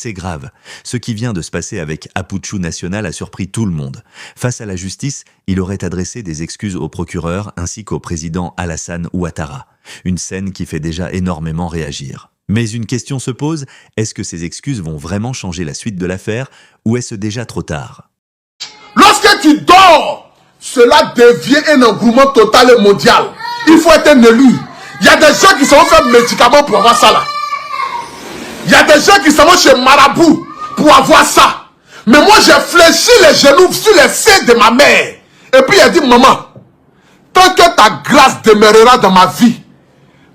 c'est grave. Ce qui vient de se passer avec Apuchu National a surpris tout le monde. Face à la justice, il aurait adressé des excuses au procureur ainsi qu'au président Alassane Ouattara. Une scène qui fait déjà énormément réagir. Mais une question se pose, est-ce que ces excuses vont vraiment changer la suite de l'affaire ou est-ce déjà trop tard? Lorsque tu dors, cela devient un engouement total et mondial. Il faut être un élu. Il y a des gens qui sont fait médicaments pour avoir ça là. Il y a des gens qui sont chez Marabout pour avoir ça. Mais moi j'ai fléchi les genoux sur les seins de ma mère. Et puis elle dit, maman, tant que ta grâce demeurera dans ma vie,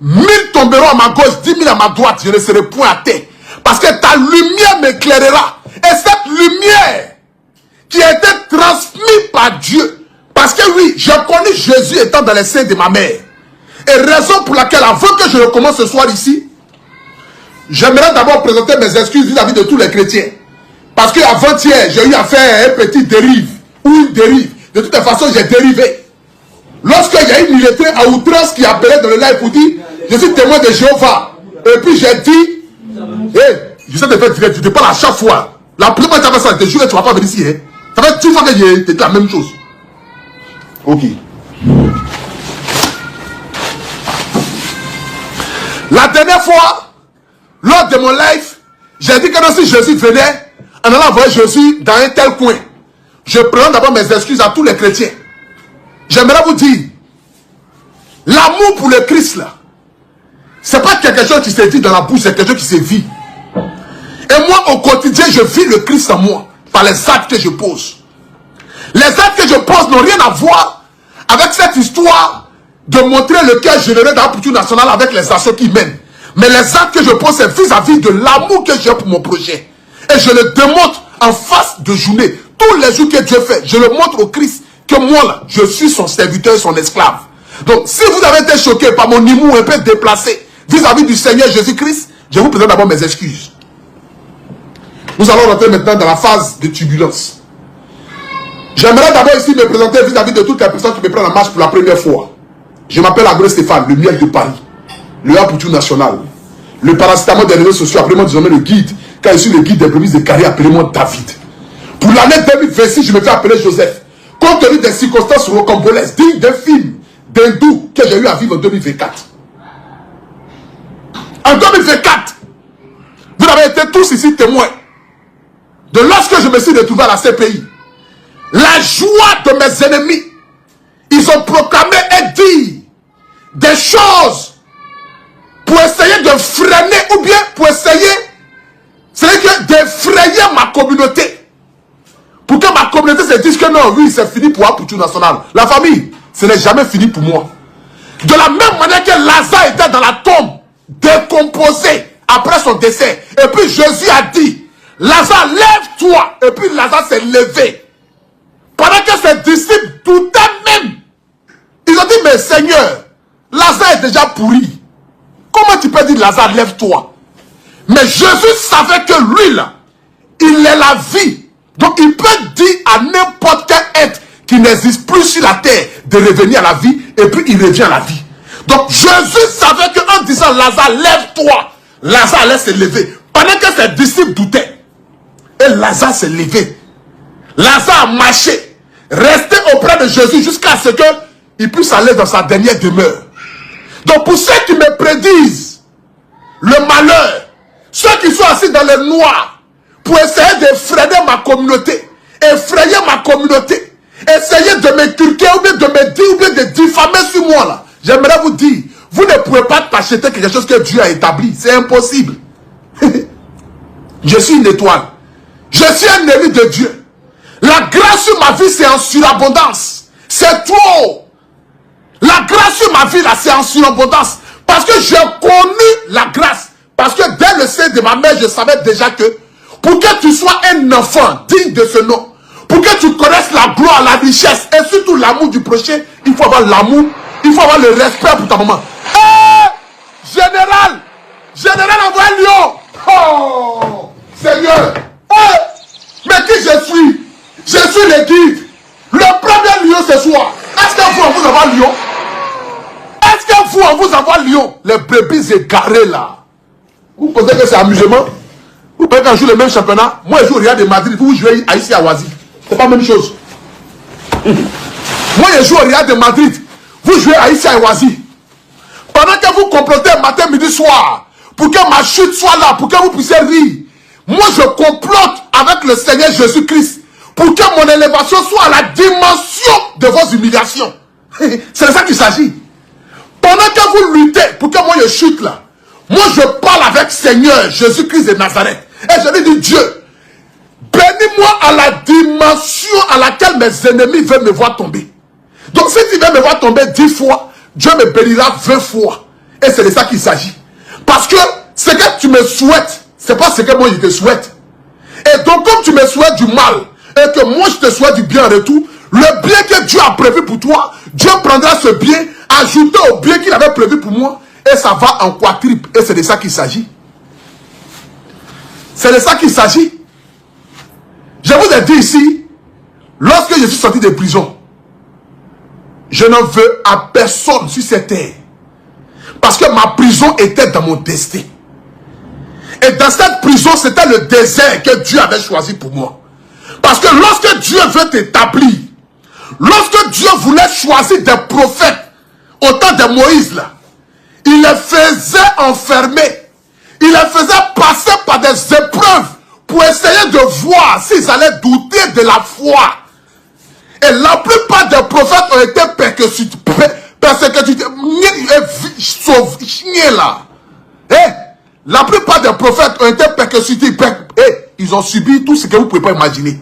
1000 tomberont à ma gauche, 10 000 à ma droite, je ne serai point à terre. Parce que ta lumière m'éclairera. Et cette lumière qui a été transmise par Dieu. Parce que oui, j'ai connu Jésus étant dans les seins de ma mère. Et raison pour laquelle, avant que je recommence ce soir ici, j'aimerais d'abord présenter mes excuses vis-à-vis de tous les chrétiens. Parce qu'avant-hier, j'ai eu à faire un petit dérive. Ou une dérive. De toute façon, j'ai dérivé. Lorsqu'il y a une militaire à outrance qui appelait dans le live pour dire, je suis témoin de Jéhovah. Et puis j'ai dit, je sais de faire direct, je te parle à chaque fois. La première fois que tu as fait ça, je te jure que tu ne vas pas venir ici. Hein. Ça fait 10 fois que je te dis la même chose. Ok. La dernière fois, lors de mon live, j'ai dit que si Jésus venait, en allant voir Jésus dans un tel coin, je prends d'abord mes excuses à tous les chrétiens. J'aimerais vous dire, l'amour pour le Christ là, c'est pas quelque chose qui se dit dans la bouche, c'est quelque chose qui se vit. Et moi au quotidien, je vis le Christ en moi, par les actes que je pose. Les actes que je pose n'ont rien à voir avec cette histoire de montrer le cœur généreux d'Apuchu National avec les actions qui mènent. Mais les actes que je pose, c'est vis-à-vis de l'amour que j'ai pour mon projet. Et je le démontre en face de journée. Tous les jours que Dieu fait, je le montre au Christ que moi là, je suis son serviteur et son esclave. Donc si vous avez été choqué par mon humour un peu déplacé vis-à-vis du Seigneur Jésus-Christ, je vous présente d'abord mes excuses. Nous allons rentrer maintenant dans la phase de turbulence. J'aimerais d'abord ici me présenter vis-à-vis de toutes les personnes qui me prennent en marche pour la première fois. Je m'appelle Abré Stéphane, le miel de Paris, le Apuchu National, le paracétamol des réseaux sociaux, appelez-moi désormais le guide. Quand je suis le guide des brebis de carrière, appelez-moi David. Pour l'année 2026, je me fais appeler Joseph. Compte tenu des circonstances rocambolesques, dignes d'un film d'hindou que j'ai eu à vivre en 2024. En 2024, vous avez été tous ici témoins de lorsque je me suis retrouvé à la CPI. La joie de mes ennemis, ils ont proclamé et dit des choses pour essayer de freiner ou bien pour essayer, c'est-à-dire d'effrayer ma communauté. Pour que ma communauté se dise que non, oui, c'est fini pour Apuchu National. La famille, ce n'est jamais fini pour moi. De la même manière que Lazare était dans la tombe, décomposé après son décès. Et puis Jésus a dit, Lazare, lève-toi. Et puis Lazare s'est levé. Pendant que ses disciples doutaient même. Ils ont dit, mais Seigneur, Lazare est déjà pourri. Comment tu peux dire, Lazare, lève-toi? Mais Jésus savait que lui, là, il est la vie. Donc il peut dire à n'importe quel être qui n'existe plus sur la terre de revenir à la vie. Et puis il revient à la vie. Donc Jésus savait qu'en disant, Lazare, lève-toi, Lazare allait se lever. Pendant que ses disciples doutaient. Et Lazare s'est levé. Lazare a marché, resté auprès de Jésus jusqu'à ce qu'il puisse aller dans sa dernière demeure. Donc pour ceux qui me prédisent le malheur, ceux qui sont assis dans le noir, pour essayer d'effrayer ma communauté, effrayer ma communauté, essayer de m'inculquer ou bien de me dire ou bien de diffamer sur moi là, j'aimerais vous dire, vous ne pouvez pas acheter quelque chose que Dieu a établi, c'est impossible. Je suis une étoile, je suis un élu de Dieu. La grâce sur ma vie, c'est en surabondance. C'est trop. La grâce sur ma vie, là, c'est en surabondance. Parce que j'ai connu la grâce. Parce que dès le sein de ma mère, je savais déjà que pour que tu sois un enfant digne de ce nom, pour que tu connaisses la gloire, la richesse et surtout l'amour du prochain, il faut avoir l'amour, il faut avoir le respect pour ta maman. Général, envoie un lion. Oh, Seigneur. Mais qui je suis? Je suis le guide. Le premier lion ce soir. Est-ce que vous, on vous envoie lion? Est-ce que vous, on vous envoie lion? Les brebis égarées là. Vous pensez que c'est amusement? Vous pouvez quand je joue le même championnat, moi je joue au Real de Madrid, vous jouez ici à Oasis. C'est pas la même chose. Moi je joue au Real de Madrid, vous jouez ici à Oasis. Pendant que vous complotez matin, midi, soir, pour que ma chute soit là, pour que vous puissiez rire, moi je complote avec le Seigneur Jésus-Christ pour que mon élévation soit à la dimension de vos humiliations. C'est de ça qu'il s'agit. Pendant que vous luttez pour que moi je chute là, moi je parle avec Seigneur Jésus-Christ de Nazareth. Et je lui dis, Dieu, bénis-moi à la dimension à laquelle mes ennemis veulent me voir tomber. Donc si tu veux me voir tomber 10 fois, Dieu me bénira 20 fois. Et c'est de ça qu'il s'agit. Parce que ce que tu me souhaites, c'est pas ce que moi je te souhaite. Et donc comme tu me souhaites du mal, et que moi je te souhaite du bien en retour, le bien que Dieu a prévu pour toi, Dieu prendra ce bien, ajouté au bien qu'il avait prévu pour moi, et ça va en quadruple. Et c'est de ça qu'il s'agit. C'est de ça qu'il s'agit. Je vous ai dit ici, lorsque je suis sorti de prison, je ne veux à personne sur cette terre. Parce que ma prison était dans mon destin. Et dans cette prison, c'était le désert que Dieu avait choisi pour moi. Parce que lorsque Dieu veut t'établir, lorsque Dieu voulait choisir des prophètes, au temps de Moïse là, il les faisait enfermer. Il les faisait passer par des épreuves pour essayer de voir s'ils allaient douter de la foi. Et la plupart des prophètes ont été persécutés. La plupart des prophètes ont été persécutés. Ils ont subi tout ce que vous ne pouvez pas imaginer.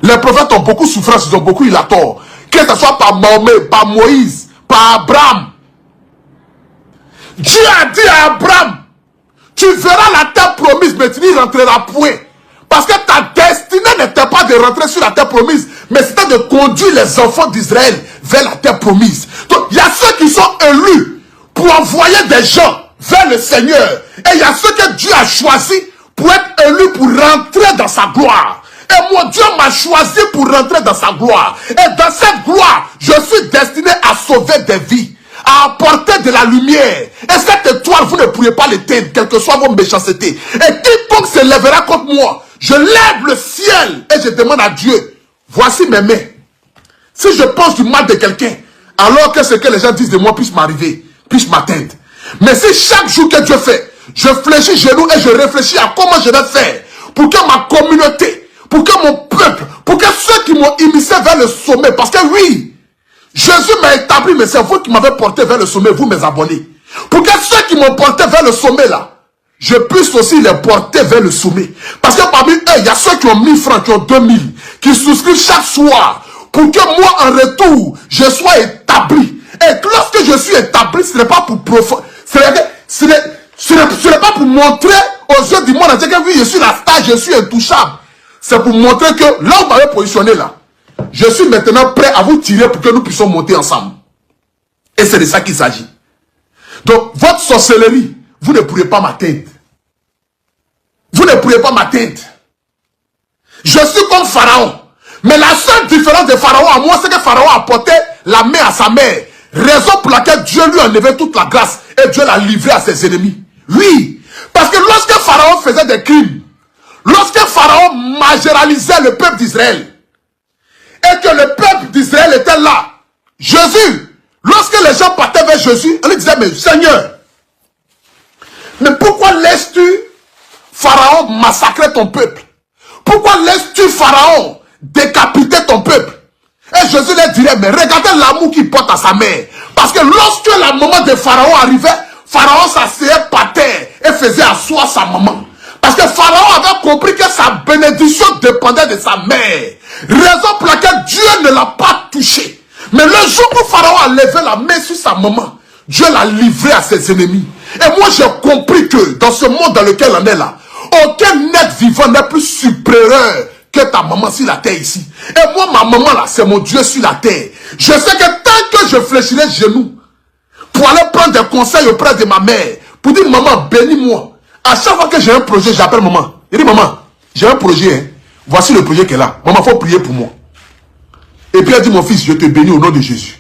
Les prophètes ont beaucoup souffert, ils ont beaucoup eu la tort. Que ce soit par Mahomet, par Moïse, par Abraham. Dieu a dit à Abraham, tu verras la terre promise, mais tu n'y rentreras point. Parce que ta destinée n'était pas de rentrer sur la terre promise, mais c'était de conduire les enfants d'Israël vers la terre promise. Donc, il y a ceux qui sont élus pour envoyer des gens vers le Seigneur. Et il y a ceux que Dieu a choisis pour être élus pour rentrer dans sa gloire. Et moi, Dieu m'a choisi pour rentrer dans sa gloire. Et dans cette gloire, je suis destiné à sauver des vies, à apporter de la lumière. Et cette étoile, vous ne pourrez pas l'éteindre, quelles que soient vos méchancetés. Et quiconque se lèvera contre moi, je lève le ciel et je demande à Dieu, voici mes mains. Si je pense du mal de quelqu'un, alors que ce que les gens disent de moi puisse m'arriver, puisse m'atteindre. Mais si chaque jour que Dieu fait, je fléchis genoux et je réfléchis à comment je vais faire pour que ma communauté, pour que mon peuple, pour que ceux qui m'ont immiscé vers le sommet, parce que oui, Jésus m'a établi, mais c'est vous qui m'avez porté vers le sommet, vous mes abonnés. Pour que ceux qui m'ont porté vers le sommet là, je puisse aussi les porter vers le sommet. Parce que parmi eux, il y a ceux qui ont 1000 francs, qui ont 2000, qui souscrivent chaque soir, pour que moi en retour, je sois établi. Et lorsque je suis établi, ce n'est pas pour ce n'est pas pour montrer aux yeux du monde entier que oui, je suis la star, je suis intouchable. C'est pour montrer que là où vous m'avez positionné là, je suis maintenant prêt à vous tirer pour que nous puissions monter ensemble. Et c'est de ça qu'il s'agit. Donc, votre sorcellerie, vous ne pourrez pas m'atteindre. Vous ne pourrez pas m'atteindre. Je suis comme Pharaon. Mais la seule différence de Pharaon à moi, c'est que Pharaon a porté la main à sa mère. Raison pour laquelle Dieu lui a enlevé toute la grâce et Dieu l'a livré à ses ennemis. Oui, parce que lorsque Pharaon faisait des crimes, lorsque Pharaon marginalisait le peuple d'Israël, et que le peuple d'Israël était là, Jésus, lorsque les gens partaient vers Jésus, on lui disait, mais Seigneur, mais pourquoi laisses-tu Pharaon massacrer ton peuple? Pourquoi laisses-tu Pharaon décapiter ton peuple? Et Jésus leur dirait, mais regardez l'amour qu'il porte à sa mère. Parce que lorsque le moment de Pharaon arrivait, Pharaon s'asseyait par terre et faisait asseoir sa maman. Parce que Pharaon avait compris que sa bénédiction dépendait de sa mère. Raison pour laquelle Dieu ne l'a pas touché. Mais le jour où Pharaon a levé la main sur sa maman, Dieu l'a livré à ses ennemis. Et moi j'ai compris que dans ce monde dans lequel on est là, aucun être vivant n'est plus supérieur que ta maman sur la terre ici. Et moi, ma maman là, c'est mon Dieu sur la terre. Je sais que tant que je fléchirai les genoux pour aller prendre des conseils auprès de ma mère, pour dire maman, bénis-moi. À chaque fois que j'ai un projet, j'appelle maman. Il dit maman, j'ai un projet, hein. Voici le projet qui est là. Maman, il faut prier pour moi. Et puis elle dit mon fils, je te bénis au nom de Jésus.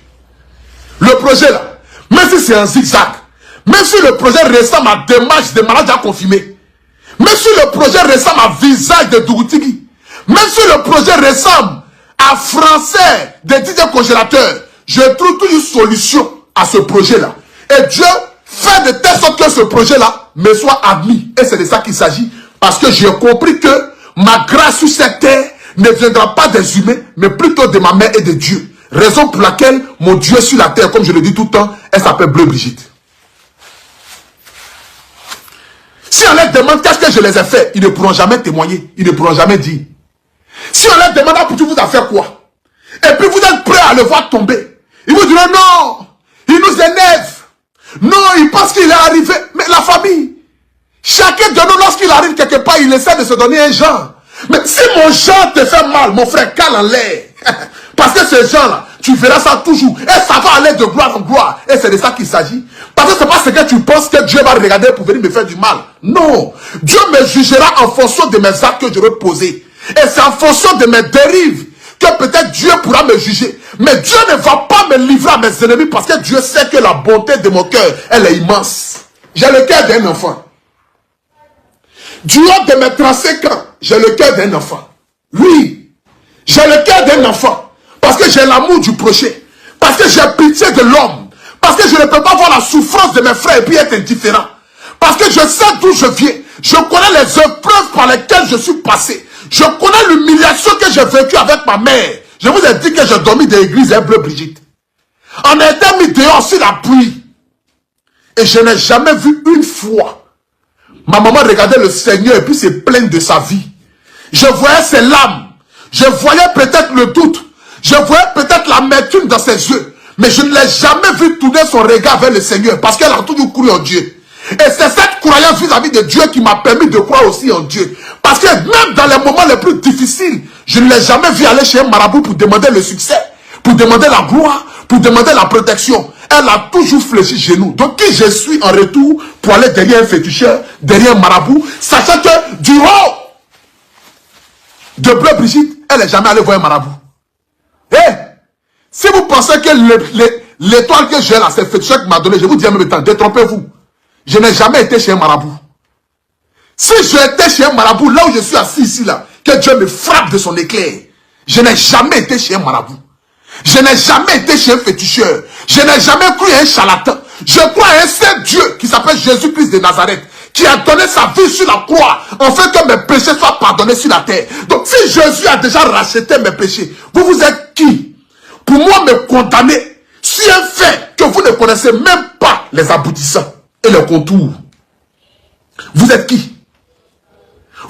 Le projet là, même si c'est un zigzag, même si le projet ressemble à des matchs de malades à confirmer, même si le projet ressemble à visage de Dougoutigi, même si le projet ressemble à français de Didier Congélateur, je trouve toujours une solution à ce projet-là. Et Dieu fait de telle sorte que ce projet-là me soit admis. Et c'est de ça qu'il s'agit. Parce que j'ai compris que ma grâce sur cette terre ne viendra pas des humains, mais plutôt de ma mère et de Dieu. Raison pour laquelle mon Dieu sur la terre, comme je le dis tout le temps, elle s'appelle Bleu Brigitte. Si on leur demande qu'est-ce que je les ai fait, ils ne pourront jamais témoigner, ils ne pourront jamais dire. Si on leur demande, Apoutou vous a fait quoi? Et puis vous êtes prêts à le voir tomber. Ils vous diront non, il nous énerve. Non, il pense qu'il est arrivé. Mais la famille, chacun de nous, lorsqu'il arrive quelque part, il essaie de se donner un genre. Mais si mon genre te fait mal, mon frère, cale en l'air. Parce que ces gens-là, tu verras ça toujours. Et ça va aller de gloire en gloire. Et c'est de ça qu'il s'agit. Parce que c'est pas ce que tu penses que Dieu va regarder pour venir me faire du mal. Non. Dieu me jugera en fonction de mes actes que j'aurai posés. Et c'est en fonction de mes dérives que peut-être Dieu pourra me juger. Mais Dieu ne va pas me livrer à mes ennemis parce que Dieu sait que la bonté de mon cœur, elle est immense. J'ai le cœur d'un enfant. Du haut de mes 35 ans, j'ai le cœur d'un enfant. Oui, j'ai le cœur d'un enfant. Parce que j'ai l'amour du prochain. Parce que j'ai pitié de l'homme. Parce que je ne peux pas voir la souffrance de mes frères et puis être indifférent. Parce que je sais d'où je viens. Je connais les épreuves par lesquelles je suis passé. Je connais l'humiliation que j'ai vécue avec ma mère. Je vous ai dit que j'ai dormi dans l'église Bleu Brigitte. On a été mis dehors sur la pluie. Et je n'ai jamais vu une fois ma maman regardait le Seigneur et puis se plaindre de sa vie. Je voyais ses larmes. Je voyais peut-être le doute. Je voyais peut-être l'amertume dans ses yeux. Mais je ne l'ai jamais vu tourner son regard vers le Seigneur. Parce qu'elle a toujours cru en Dieu. Et c'est cette croyance vis-à-vis de Dieu qui m'a permis de croire aussi en Dieu. Parce que même dans les moments les plus difficiles, je ne l'ai jamais vu aller chez un marabout pour demander le succès, pour demander la gloire, pour demander la protection. Elle a toujours fléchi chez nous. Donc qui je suis en retour pour aller derrière un féticheur, derrière un marabout, sachant que du haut de Bleu Brigitte, elle n'est jamais allée voir un marabout. Eh, si vous pensez que l'étoile que j'ai là, c'est le féticheur qui m'a donné, je vous dis en même temps, détrompez-vous. Je n'ai jamais été chez un marabout. Si j'étais chez un marabout, là où je suis assis ici, là, que Dieu me frappe de son éclair, je n'ai jamais été chez un marabout. Je n'ai jamais été chez un féticheur. Je n'ai jamais cru à un charlatan. Je crois à un seul Dieu qui s'appelle Jésus-Christ de Nazareth, qui a donné sa vie sur la croix, afin que mes péchés soient pardonnés sur la terre. Donc si Jésus a déjà racheté mes péchés, vous êtes qui pour moi me condamner sur un fait que vous ne connaissez même pas les aboutissants et les contours? Vous êtes qui?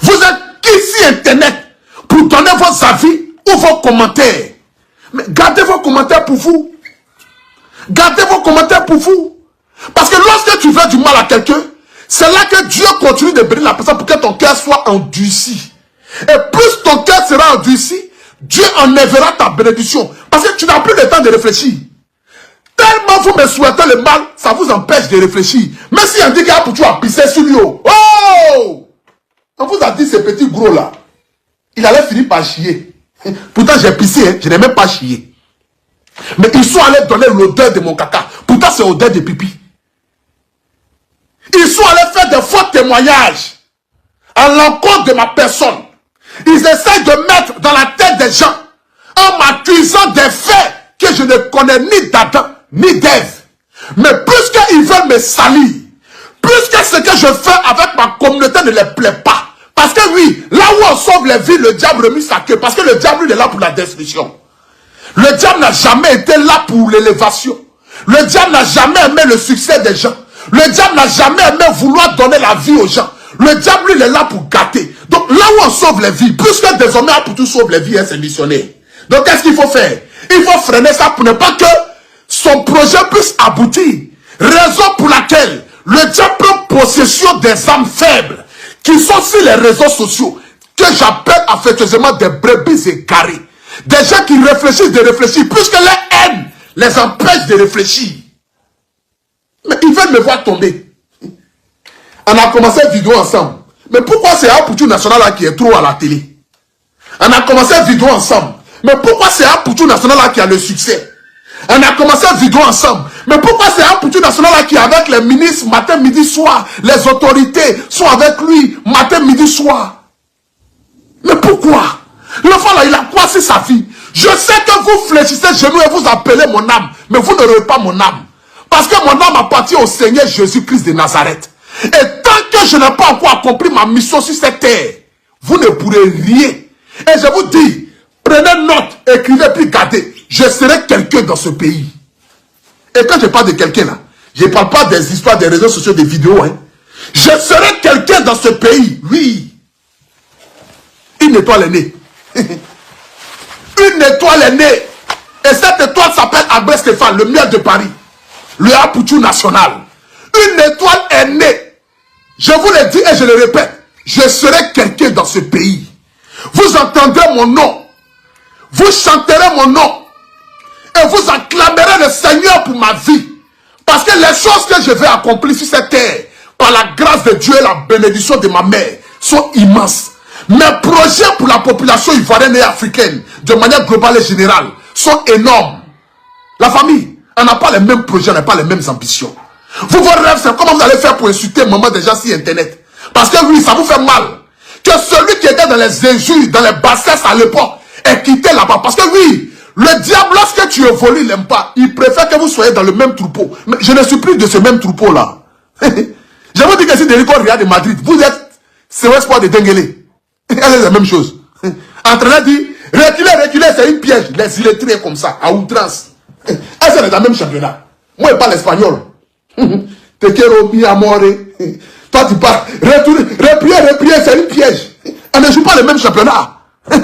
Vous êtes qui sur Internet pour donner vos avis ou vos commentaires? Mais gardez vos commentaires pour vous. Gardez vos commentaires pour vous. Parce que lorsque tu veux du mal à quelqu'un, c'est là que Dieu continue de bénir la personne pour que ton cœur soit endurci. Et plus ton cœur sera endurci, Dieu enlèvera ta bénédiction. Parce que tu n'as plus le temps de réfléchir. Tellement vous me souhaitez le mal, ça vous empêche de réfléchir. Même si on dit qu'il y a pour toi à pisser sur lui. Oh! On vous a dit ce petit gros là. Il allait finir par chier. Pourtant j'ai pissé, hein, je n'ai même pas chié. Mais ils sont allés donner l'odeur de mon caca. Pourtant c'est l'odeur de pipi. Ils sont allés faire des faux témoignages à l'encontre de ma personne. Ils essayent de mettre dans la tête des gens en m'accusant des faits que je ne connais ni d'Adam ni d'Ève. Mais plus qu'ils veulent me salir, plus que ce que je fais avec ma communauté ne les plaît pas. Parce que oui, là où on sauve les vies, le diable remue sa queue. Parce que le diable, il est là pour la destruction. Le diable n'a jamais été là pour l'élévation. Le diable n'a jamais aimé le succès des gens. Le diable n'a jamais aimé vouloir donner la vie aux gens. Le diable, il est là pour gâter. Donc là où on sauve les vies, puisque désormais pour tout sauve les vies, c'est missionnaire. Donc qu'est-ce qu'il faut faire? Il faut freiner ça pour ne pas que son projet puisse aboutir. Raison pour laquelle le diable prend possession des âmes faibles qui sont sur les réseaux sociaux, que j'appelle affectueusement des brebis égarées. Des gens qui réfléchissent de réfléchir, puisque leur haine les empêche de réfléchir. Mais ils veulent me voir tomber. On a commencé une vidéo ensemble. Mais pourquoi c'est Apoutou National là qui est trop à la télé? On a commencé une vidéo ensemble. Mais pourquoi c'est Apoutou National là qui a le succès? On a commencé une vidéo ensemble. Mais pourquoi c'est Apoutou National là qui est avec les ministres matin, midi, soir? Les autorités sont avec lui matin, midi, soir. Mais pourquoi? L'enfant là, il a quoi sur sa vie? Je sais que vous fléchissez genoux et vous appelez mon âme. Mais vous n'aurez pas mon âme. Parce que mon âme appartient au Seigneur Jésus-Christ de Nazareth. Et tant que je n'ai pas encore accompli ma mission sur cette terre, vous ne pourrez rien. Et je vous dis, prenez note, écrivez puis gardez. Je serai quelqu'un dans ce pays. Et quand je parle de quelqu'un là, je ne parle pas des histoires des réseaux sociaux, des vidéos. Hein. Je serai quelqu'un dans ce pays. Oui. Une étoile est née. Une étoile est née. Et cette étoile s'appelle Albert Stéphane, le maire de Paris. Le Apoutou National. Une étoile est née. Je vous le dis et je le répète. Je serai quelqu'un dans ce pays. Vous entendrez mon nom. Vous chanterez mon nom. Et vous acclamerez le Seigneur pour ma vie. Parce que les choses que je vais accomplir sur cette terre, par la grâce de Dieu et la bénédiction de ma mère, sont immenses. Mes projets pour la population ivoirienne et africaine, de manière globale et générale, sont énormes. La famille, on n'a pas les mêmes projets, on n'a pas les mêmes ambitions. Vous, vos rêves, c'est comment vous allez faire pour insulter maman déjà sur Internet. Parce que oui, ça vous fait mal. Que celui qui était dans les injures, dans les bassesses à l'époque, est quitté là-bas. Parce que oui, le diable, lorsque tu évolues, il n'aime pas. Il préfère que vous soyez dans le même troupeau. Mais je ne suis plus de ce même troupeau-là. Je vous dis que si Derico Ria de Madrid, vous êtes COS Sport de Denguele. Elle est la même chose. Entraîneur dit, reculez, reculez, c'est une piège. Les illettrés comme ça, à outrance. Elle, c'est dans le même championnat. Moi, je parle espagnol. Te quiero mi amore. Toi, tu parles, repliez, repliez, c'est une piège. On ne joue pas le même championnat. On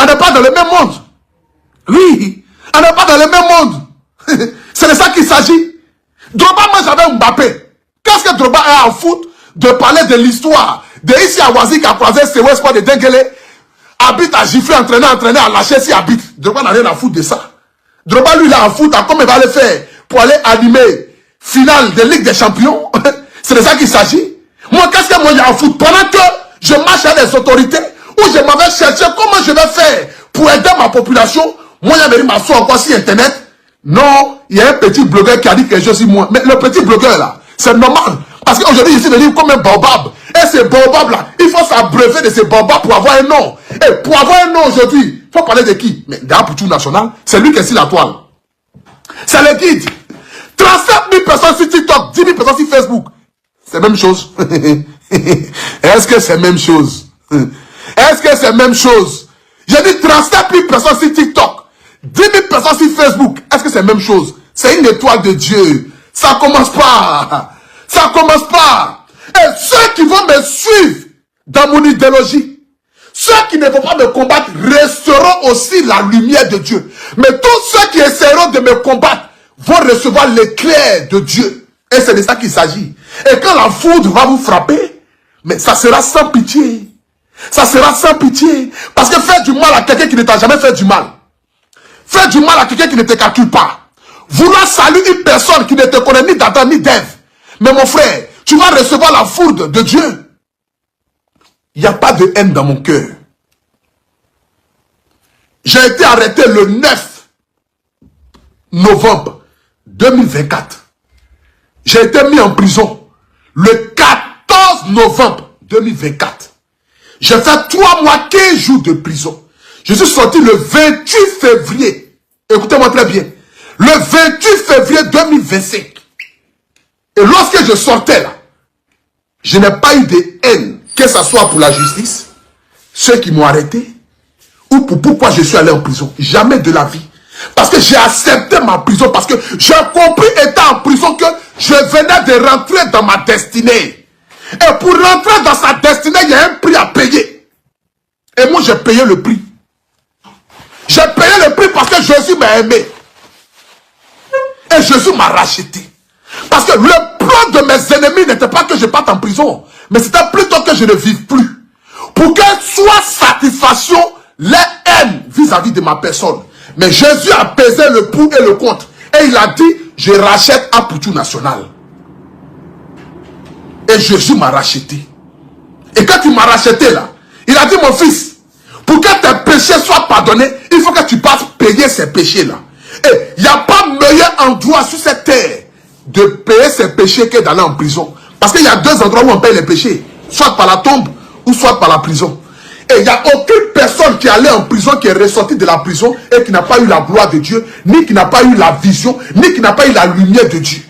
n'est pas dans le même monde. Oui, on n'est pas dans le même monde. C'est de ça qu'il s'agit. Drogba, moi, j'avais Mbappé. Qu'est-ce que Drogba a à foutre de parler de l'histoire de ici à Wazi qui a croisé COS Sport de Denguele, habite à gifler, entraîner, à lâcher si habite. Drogba n'a rien à foutre de ça. Drogba, lui, il a à foutre à comment il va le faire pour aller animer finale de Ligue des Champions. C'est de ça qu'il s'agit. Moi, qu'est-ce que moi j'ai à foutre? Pendant que je marche à des autorités, où je m'avais cherché comment je vais faire pour aider ma population, moi, j'avais m'asseoir encore sur Internet. Non, il y a un petit blogueur qui a dit quelque chose sur moi. Mais le petit blogueur là, c'est normal. Parce qu'aujourd'hui, je suis venu comme un baobab. Et ces baobabs là, il faut s'abreuver de ces baobabs pour avoir un nom. Et pour avoir un nom aujourd'hui, il faut parler de qui? Mais d'Apoutou National, c'est lui qui est sur la toile. C'est le guide. 37 000 personnes sur TikTok, 10 000 personnes sur Facebook. C'est la même chose. Est-ce que c'est la même chose? Est-ce que c'est la même chose? J'ai dit 37 000 personnes sur TikTok, 10 000 personnes sur Facebook. Est-ce que c'est la même chose? C'est une étoile de Dieu. Ça commence pas. Ça commence pas. Et ceux qui vont me suivre dans mon idéologie, ceux qui ne vont pas me combattre resteront aussi la lumière de Dieu. Mais tous ceux qui essaieront de me combattre vont recevoir l'éclair de Dieu. Et c'est de ça qu'il s'agit. Et quand la foudre va vous frapper, mais ça sera sans pitié. Ça sera sans pitié. Parce que faire du mal à quelqu'un qui ne t'a jamais fait du mal, faire du mal à quelqu'un qui ne te calcule pas, vouloir saluer une personne qui ne te connaît ni d'Adam ni d'Ève, mais mon frère, tu vas recevoir la foudre de Dieu. Il n'y a pas de haine dans mon cœur. J'ai été arrêté le 9 novembre 2024. J'ai été mis en prison le 14 novembre 2024. J'ai fait 3 mois, 15 jours de prison. Je suis sorti le 28 février. Écoutez-moi très bien. Le 28 février 2025. Et lorsque je sortais là, je n'ai pas eu de haine, que ce soit pour la justice, ceux qui m'ont arrêté, ou pour pourquoi je suis allé en prison. Jamais de la vie. Parce que j'ai accepté ma prison, parce que j'ai compris étant en prison que je venais de rentrer dans ma destinée. Et pour rentrer dans sa destinée, il y a un prix à payer. Et moi, j'ai payé le prix. J'ai payé le prix parce que Jésus m'a aimé. Et Jésus m'a racheté. Parce que le plan de mes ennemis n'était pas que je parte en prison, mais c'était plutôt que je ne vive plus. Pour qu'elle soit satisfaction, les haines vis-à-vis de ma personne. Mais Jésus a pesé le pour et le contre. Et il a dit, je rachète Apoutou National. Et Jésus m'a racheté. Et quand il m'a racheté là, il a dit, mon fils, pour que tes péchés soient pardonnés, il faut que tu passes payer ces péchés là. Et il n'y a pas meilleur endroit sur cette terre de payer ses péchés que d'aller en prison. Parce qu'il y a deux endroits où on paye les péchés. Soit par la tombe ou soit par la prison. Et il n'y a aucune personne qui est allée en prison, qui est ressortie de la prison et qui n'a pas eu la gloire de Dieu, ni qui n'a pas eu la vision, ni qui n'a pas eu la lumière de Dieu.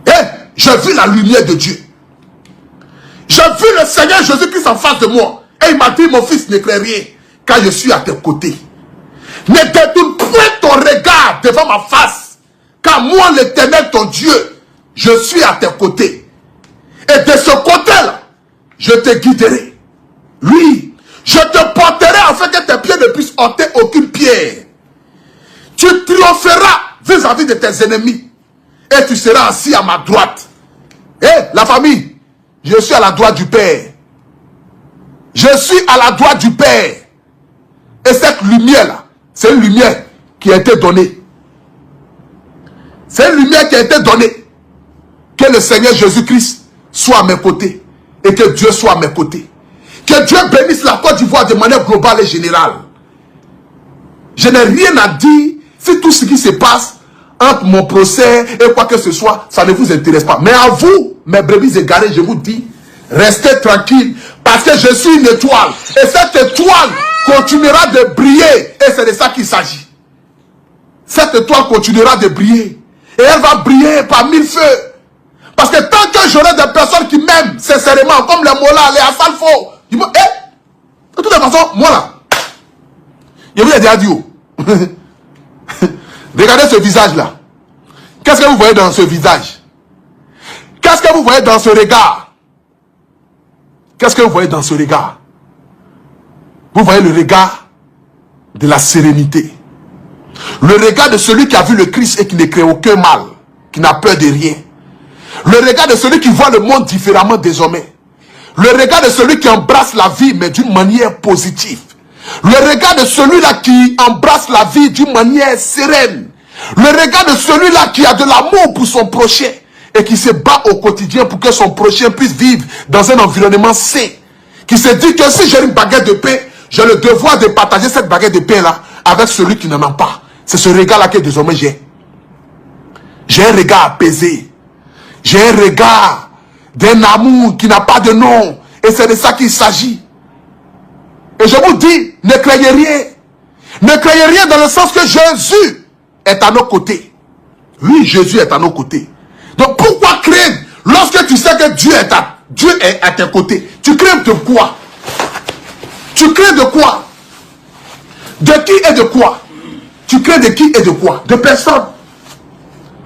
Et j'ai vu la lumière de Dieu. J'ai vu le Seigneur Jésus-Christ en face de moi. Et il m'a dit, mon fils, n'éclaire rien, car je suis à tes côtés. Ne détourne point ton regard devant ma face, car moi, l'Éternel, ton Dieu, je suis à tes côtés. Et de ce côté-là, je te guiderai. Oui, je te porterai afin que tes pieds ne puissent ôter aucune pierre. Tu triompheras vis-à-vis de tes ennemis. Et tu seras assis à ma droite. Et la famille, je suis à la droite du Père. Je suis à la droite du Père. Et cette lumière-là, c'est une lumière qui a été donnée. C'est une lumière qui a été donnée. Que le Seigneur Jésus-Christ soit à mes côtés. Et que Dieu soit à mes côtés. Que Dieu bénisse la Côte d'Ivoire de manière globale et générale. Je n'ai rien à dire si tout ce qui se passe entre mon procès et quoi que ce soit, ça ne vous intéresse pas. Mais à vous, mes brebis égarées, je vous dis, restez tranquilles parce que je suis une étoile. Et cette étoile continuera de briller. Et c'est de ça qu'il s'agit. Cette étoile continuera de briller. Et elle va briller par mille feux. Parce que tant que j'aurai des personnes qui m'aiment sincèrement, comme les Mola, les Assalfo, ils m'ont... de toute façon, moi là, je vous ai déjà dit où. Regardez ce visage là. Qu'est-ce que vous voyez dans ce visage? Qu'est-ce que vous voyez dans ce regard? Qu'est-ce que vous voyez dans ce regard? Vous voyez le regard de la sérénité. Le regard de celui qui a vu le Christ et qui ne crée aucun mal, qui n'a peur de rien. Le regard de celui qui voit le monde différemment désormais. Le regard de celui qui embrasse la vie mais d'une manière positive. Le regard de celui-là qui embrasse la vie d'une manière sereine. Le regard de celui-là qui a de l'amour pour son prochain et qui se bat au quotidien pour que son prochain puisse vivre dans un environnement sain. Qui se dit que si j'ai une baguette de pain, j'ai le devoir de partager cette baguette de pain-là avec celui qui n'en a pas. C'est ce regard-là que désormais j'ai. J'ai un regard apaisé. J'ai un regard d'un amour qui n'a pas de nom. Et c'est de ça qu'il s'agit. Et je vous dis, ne craignez rien. Ne craignez rien dans le sens que Jésus est à nos côtés. Oui, Jésus est à nos côtés. Donc pourquoi craindre lorsque tu sais que Dieu est à tes côtés? Tu crains de quoi? Tu crains de quoi? De qui et de quoi? Tu crains de qui et de quoi? De personne.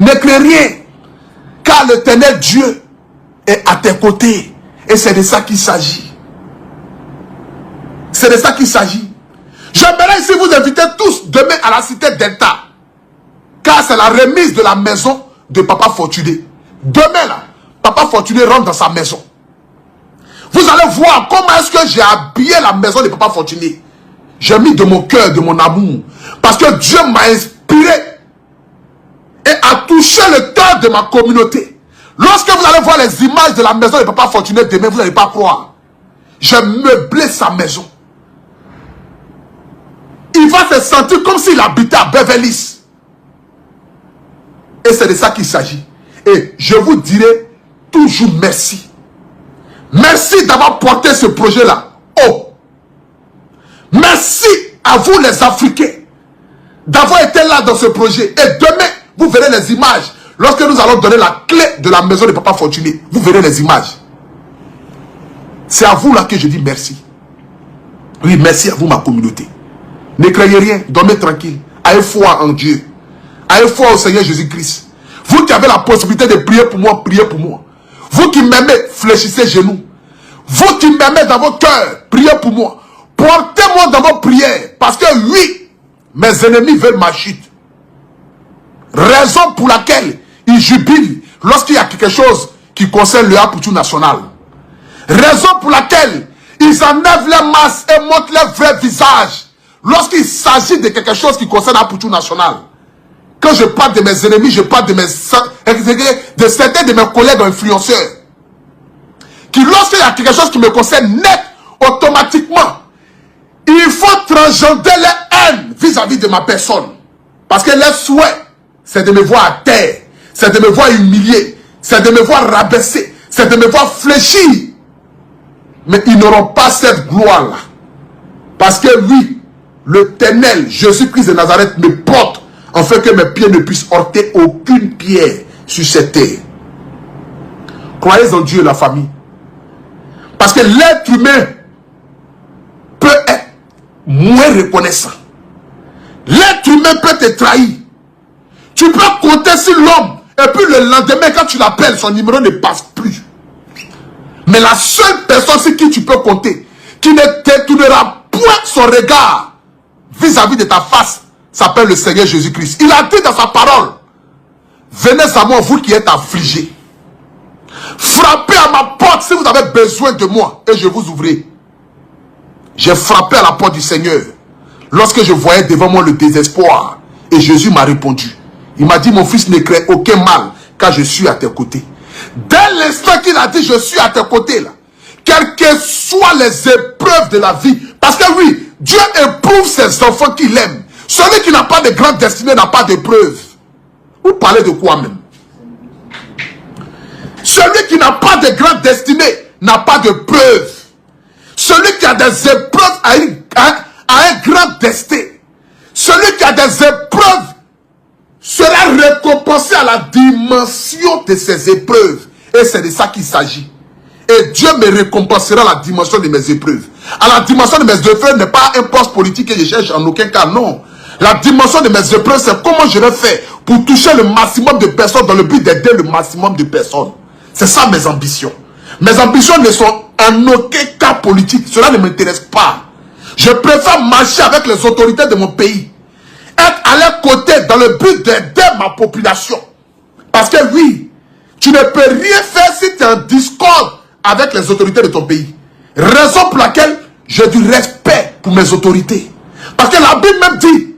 Ne crains rien. Car l'Éternel Dieu est à tes côtés. Et c'est de ça qu'il s'agit. C'est de ça qu'il s'agit. J'aimerais ici vous inviter tous demain à la cité d'État. Car c'est la remise de la maison de Papa Fortuné. Demain là, Papa Fortuné rentre dans sa maison. Vous allez voir comment est-ce que j'ai habillé la maison de Papa Fortuné. J'ai mis de mon cœur, de mon amour. Parce que Dieu m'a inspiré et a touché le cœur de ma communauté. Lorsque vous allez voir les images de la maison de Papa Fortuné demain, vous n'allez pas croire. J'ai meublé sa maison. Il va se sentir comme s'il habitait à Beverly Hills. Et c'est de ça qu'il s'agit. Et je vous dirai toujours merci. Merci d'avoir porté ce projet-là. Oh! Merci à vous les Africains d'avoir été là dans ce projet. Et demain, vous verrez les images. Lorsque nous allons donner la clé de la maison de Papa Fortuné, vous verrez les images. C'est à vous là que je dis merci. Oui, merci à vous ma communauté. Ne craignez rien, dormez tranquille. Ayez foi en Dieu. Ayez foi au Seigneur Jésus-Christ. Vous qui avez la possibilité de prier pour moi, priez pour moi. Vous qui m'aimez, fléchissez genoux. Vous qui m'aimez dans vos cœurs, priez pour moi. Portez-moi dans vos prières. Parce que oui, mes ennemis veulent ma chute. Raison pour laquelle ils jubilent lorsqu'il y a quelque chose qui concerne le Apoutou national. Raison pour laquelle ils enlèvent les masques et montrent leur vrai visage lorsqu'il s'agit de quelque chose qui concerne Apoutou national. Quand je parle de mes ennemis, je parle de certains de mes collègues influenceurs. Qui lorsqu'il y a quelque chose qui me concerne net, automatiquement, il faut transgender les haines vis-à-vis de ma personne. Parce que les souhaits, c'est de me voir à terre, c'est de me voir humilié, c'est de me voir rabaissé, c'est de me voir fléchir. Mais ils n'auront pas cette gloire-là. Parce que lui, l'Éternel, Jésus-Christ de Nazareth, me porte, en fait que mes pieds ne puissent heurter aucune pierre sur cette terre. Croyez en Dieu, la famille. Parce que l'être humain peut être moins reconnaissant. L'être humain peut te trahir. Tu peux compter sur l'homme. Et puis le lendemain, quand tu l'appelles, son numéro ne passe plus. Mais la seule personne sur qui tu peux compter, qui ne détournera point son regard vis-à-vis de ta face, s'appelle le Seigneur Jésus-Christ. Il a dit dans sa parole, venez à moi, vous qui êtes affligés. Frappez à ma porte si vous avez besoin de moi et je vous ouvrirai. J'ai frappé à la porte du Seigneur lorsque je voyais devant moi le désespoir. Et Jésus m'a répondu. Il m'a dit, mon fils, ne crains aucun mal car je suis à tes côtés. Dès l'instant qu'il a dit, je suis à tes côtés, là, quelles que soient les épreuves de la vie, parce que oui, Dieu éprouve ses enfants qu'il aime. Celui qui n'a pas de grande destinée n'a pas d'épreuve. Vous parlez de quoi même? Celui qui n'a pas de grande destinée n'a pas de preuve. Celui qui a des épreuves a un grand destin. Celui qui a des épreuves sera récompensé à la dimension de ses épreuves. Et c'est de ça qu'il s'agit. Et Dieu me récompensera à la dimension de mes épreuves. À la dimension de mes épreuves n'est pas un poste politique que je cherche en aucun cas, non. La dimension de mes épreuves, c'est comment je vais faire pour toucher le maximum de personnes dans le but d'aider le maximum de personnes. C'est ça mes ambitions. Mes ambitions ne sont en aucun cas politiques. Cela ne m'intéresse pas. Je préfère marcher avec les autorités de mon pays. Être à leur côté dans le but d'aider ma population. Parce que oui, tu ne peux rien faire si tu es en discorde avec les autorités de ton pays. Raison pour laquelle j'ai du respect pour mes autorités. Parce que la Bible même dit,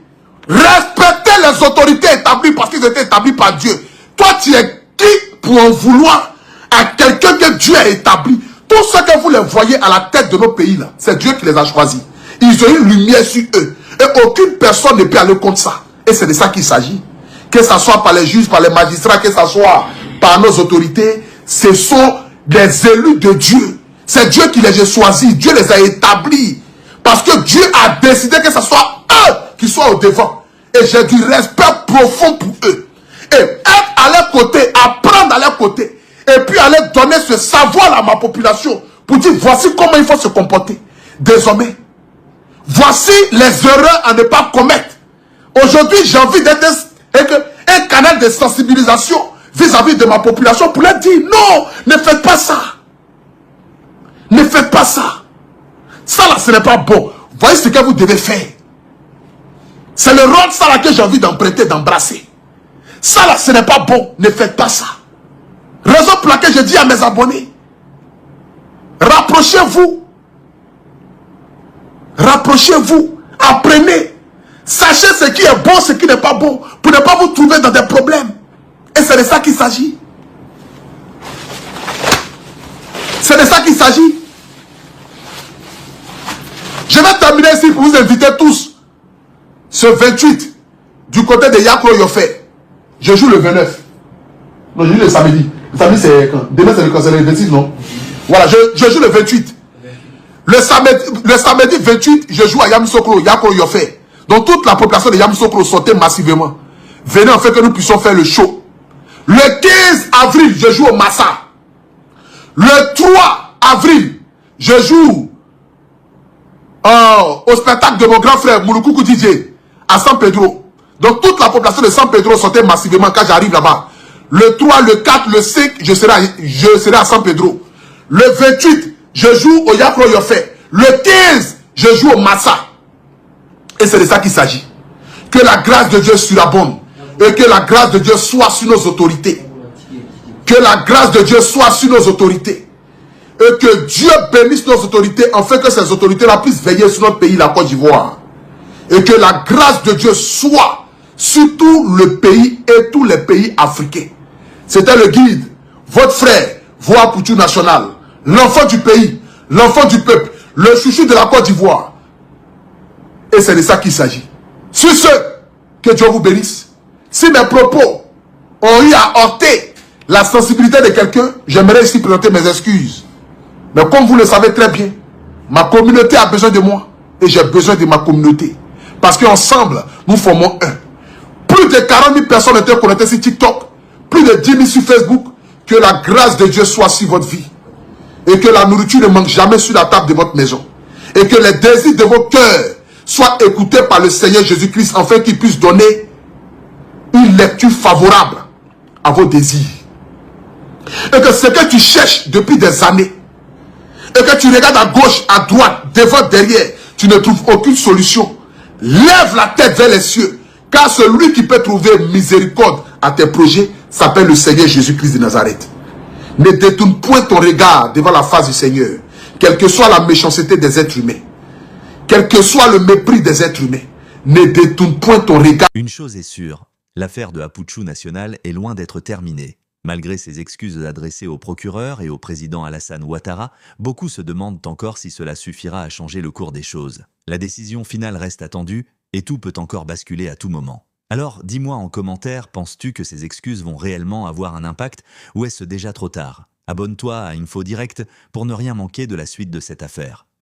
respectez les autorités établies parce qu'ils étaient établis par Dieu. Toi, tu es qui pour en vouloir à quelqu'un que Dieu a établi? Tous ceux que vous les voyez à la tête de nos pays là, c'est Dieu qui les a choisis. Ils ont une lumière sur eux. Et aucune personne ne peut aller contre ça. Et c'est de ça qu'il s'agit. Que ce soit par les juges, par les magistrats, que ce soit par nos autorités, ce sont des élus de Dieu. C'est Dieu qui les a choisis. Dieu les a établis. Parce que Dieu a décidé que ce soit eux qui soient au devant. Et j'ai du respect profond pour eux. Et être à leur côté, apprendre à leur côté. Et puis aller donner ce savoir à ma population. Pour dire, voici comment il faut se comporter. Désormais, voici les erreurs à ne pas commettre. Aujourd'hui, j'ai envie d'être un canal de sensibilisation vis-à-vis de ma population pour leur dire, non, ne faites pas ça. Ne faites pas ça. Ça là, ce n'est pas bon. Voyez ce que vous devez faire. C'est le rôle ça là que j'ai envie d'emprunter, d'embrasser. Ça là, ce n'est pas bon. Ne faites pas ça. Raison pour laquelle je dis à mes abonnés, rapprochez-vous. Rapprochez-vous. Apprenez. Sachez ce qui est bon, ce qui n'est pas bon. Pour ne pas vous trouver dans des problèmes. Et c'est de ça qu'il s'agit. C'est de ça qu'il s'agit. Je vais terminer ici pour vous inviter tous. Ce 28, du côté de Yakro Yofé. Je joue le 29. Non, je joue le samedi. Le samedi, c'est quand? Demain, c'est le 26, non? Voilà, je joue le 28. Le samedi 28, je joue à Yamoussoukro, Yakro Yofé. Donc, toute la population de Yamoussoukro sautait massivement. Venez en fait que nous puissions faire le show. Le 15 avril, je joue au Massa. Le 3 avril, je joue au spectacle de mon grand frère Mouloukoukou DJ à San Pedro. Donc toute la population de San Pedro sautait massivement quand j'arrive là-bas. Le 3, le 4, le 5, je serai à San Pedro. Le 28, je joue au Yakro Yofé. Le 15, je joue au Massa. Et c'est de ça qu'il s'agit. Que la grâce de Dieu surabonde. Et que la grâce de Dieu soit sur nos autorités. Que la grâce de Dieu soit sur nos autorités. Et que Dieu bénisse nos autorités, afin que ces autorités-là puissent veiller sur notre pays, la Côte d'Ivoire. Et que la grâce de Dieu soit sur tout le pays et tous les pays africains. C'était le guide, votre frère, Voix pour tout national, l'enfant du pays, l'enfant du peuple, le chouchou de la Côte d'Ivoire. Et c'est de ça qu'il s'agit. Sur ce, que Dieu vous bénisse, Si mes propos ont eu à heurter la sensibilité de quelqu'un, j'aimerais ici présenter mes excuses. Mais comme vous le savez très bien, ma communauté a besoin de moi et j'ai besoin de ma communauté. Parce qu'ensemble, nous formons un. Plus de 40 000 personnes étaient connectées sur TikTok, plus de 10 000 sur Facebook. Que la grâce de Dieu soit sur votre vie. Et que la nourriture ne manque jamais sur la table de votre maison. Et que les désirs de vos cœurs soient écoutés par le Seigneur Jésus-Christ afin qu'il puisse donner une lecture favorable à vos désirs. Et que ce que tu cherches depuis des années, et que tu regardes à gauche, à droite, devant, derrière, tu ne trouves aucune solution. Lève la tête vers les cieux, car celui qui peut trouver miséricorde à tes projets s'appelle le Seigneur Jésus-Christ de Nazareth. Ne détourne point ton regard devant la face du Seigneur, quelle que soit la méchanceté des êtres humains, quel que soit le mépris des êtres humains. Ne détourne point ton regard. Une chose est sûre, l'affaire de Hapuchu National est loin d'être terminée. Malgré ses excuses adressées au procureur et au président Alassane Ouattara, beaucoup se demandent encore si cela suffira à changer le cours des choses. La décision finale reste attendue et tout peut encore basculer à tout moment. Alors, dis-moi en commentaire, penses-tu que ces excuses vont réellement avoir un impact ou est-ce déjà trop tard? Abonne-toi à Info Direct pour ne rien manquer de la suite de cette affaire.